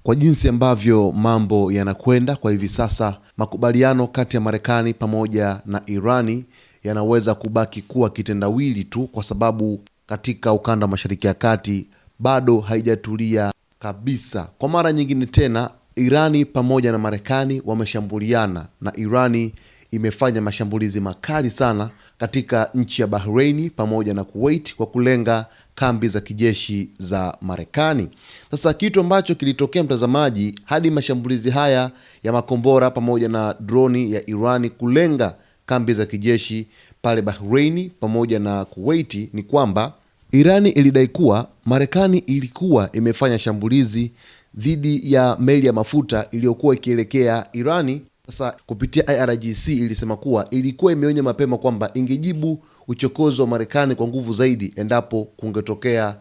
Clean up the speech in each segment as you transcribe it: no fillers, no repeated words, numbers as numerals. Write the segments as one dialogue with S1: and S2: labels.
S1: Kwa jinsi ambavyo mambo yanakwenda kwa hivi sasa, makubaliano kati ya Marekani pamoja na Irani yanaweza kubaki kuwa kitendawili tu, kwa sababu katika ukanda wa Mashariki ya Kati bado haijatulia kabisa. Kwa mara nyingine tena, Irani pamoja na Marekani wameshambuliana, na Irani imefanya mashambulizi makali sana katika nchi ya Bahrain pamoja na Kuwait kwa kulenga kambi za kijeshi za Marekani. Sasa kitu ambacho kilitokea, mtazamaji, hadi mashambulizi haya ya makombora pamoja na droni ya Irani kulenga kambi za kijeshi pale Bahrain pamoja na Kuwait, ni kwamba Irani ilidai kuwa Marekani ilikuwa imefanya shambulizi dhidi ya meli ya mafuta iliyokuwa ikielekea Irani. Sasa kupitia IRGC ilisema kuwa ilikuwa imeonya mapema kwamba ingejibu uchokozi wa Marekani kwa nguvu zaidi endapo kungetokea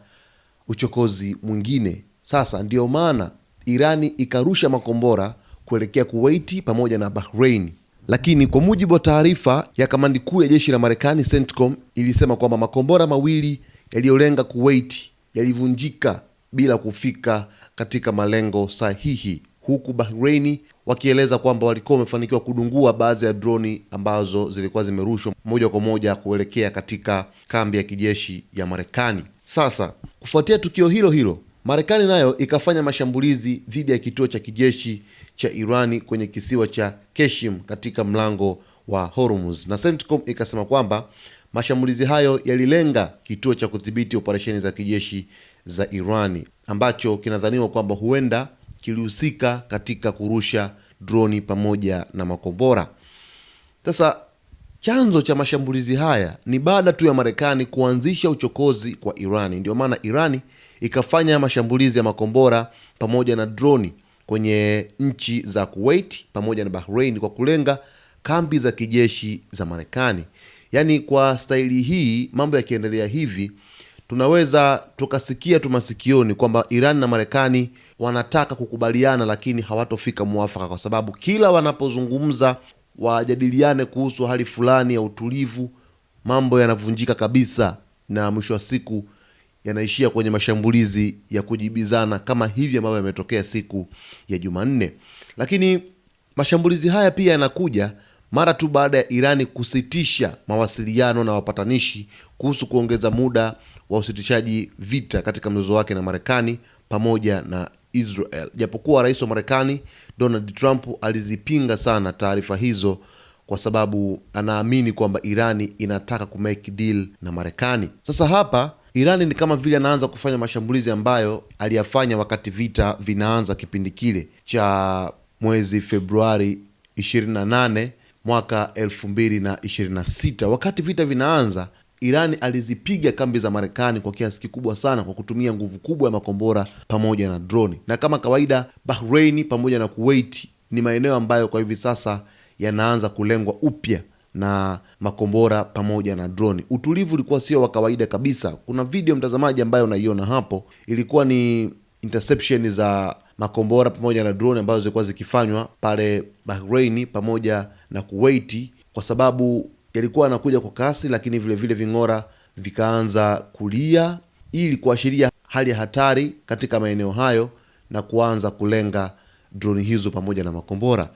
S1: uchokozi mwingine. Sasa ndio maana Irani ikarusha makombora kuelekea Kuwait pamoja na Bahrain. Lakini kwa mujibu wa taarifa ya kamandi kuu ya jeshi la Marekani CENTCOM, ilisema kwamba makombora mawili yaliyolenga Kuwait yalivunjika bila kufika katika malengo sahihi, huku Bahrain wakieleza kwamba walikuwa wamefanikiwa kudungua baadhi ya droni ambazo zilikuwa zimerushwa moja kwa moja kuelekea katika kambi ya kijeshi ya Marekani. Sasa kufuatia tukio hilo hilo, Marekani nayo ikafanya mashambulizi dhidi ya kituo cha kijeshi cha Irani kwenye kisiwa cha Qeshm katika mlango wa Hormuz, na CENTCOM ikasema kwamba mashambulizi hayo yalilenga kituo cha kudhibiti operesheni za kijeshi za Irani ambacho kinadhaniwa kwamba huenda kilihusika katika kurusha droni pamoja na makombora. Sasa chanzo cha mashambulizi haya ni baada tu ya Marekani kuanzisha uchokozi kwa Irani. Ndio maana Irani ikafanya mashambulizi ya makombora pamoja na droni kwenye nchi za Kuwait pamoja na Bahrain kwa kulenga kambi za kijeshi za Marekani. Yaani kwa staili hii, mambo yakiendelea hivi, tunaweza tukasikia tu masikioni kwamba Iran na Marekani wanataka kukubaliana, lakini hawatofika muafaka, kwa sababu kila wanapozungumza wajadiliane kuhusu hali fulani ya utulivu, mambo yanavunjika kabisa, na mwisho wa siku yanaishia kwenye mashambulizi ya kujibizana kama hivi ambavyo yametokea siku ya Jumanne. Lakini mashambulizi haya pia yanakuja mara tu baada ya Irani kusitisha mawasiliano na wapatanishi kuhusu kuongeza muda wa usitishaji vita katika mzozo wake na Marekani pamoja na Israel. Japokuwa rais wa Marekani Donald Trump alizipinga sana taarifa hizo kwa sababu anaamini kwamba Irani inataka kumake deal na Marekani. Sasa hapa Irani ni kama vile anaanza kufanya mashambulizi ambayo aliyafanya wakati vita vinaanza kipindi kile cha mwezi Februari 28 mwaka 2026. Wakati vita vinaanza, Irani alizipiga kambi za Marekani kwa kiasi kikubwa sana kwa kutumia nguvu kubwa ya makombora pamoja na droni. Na kama kawaida, Bahrain pamoja na Kuwait ni maeneo ambayo kwa hivi sasa yanaanza kulengwa upya na makombora pamoja na droni. Utulivu ulikuwa sio wa kawaida kabisa. Kuna video, mtazamaji, ambayo unaiona hapo, ilikuwa ni interception za makombora pamoja na drone ambazo zilikuwa zikifanywa pale Bahrain pamoja na Kuwait, kwa sababu yalikuwa yanakuja kwa kasi, lakini vile vile ving'ora vikaanza kulia ili kuashiria hali ya hatari katika maeneo hayo na kuanza kulenga droni hizo pamoja na makombora.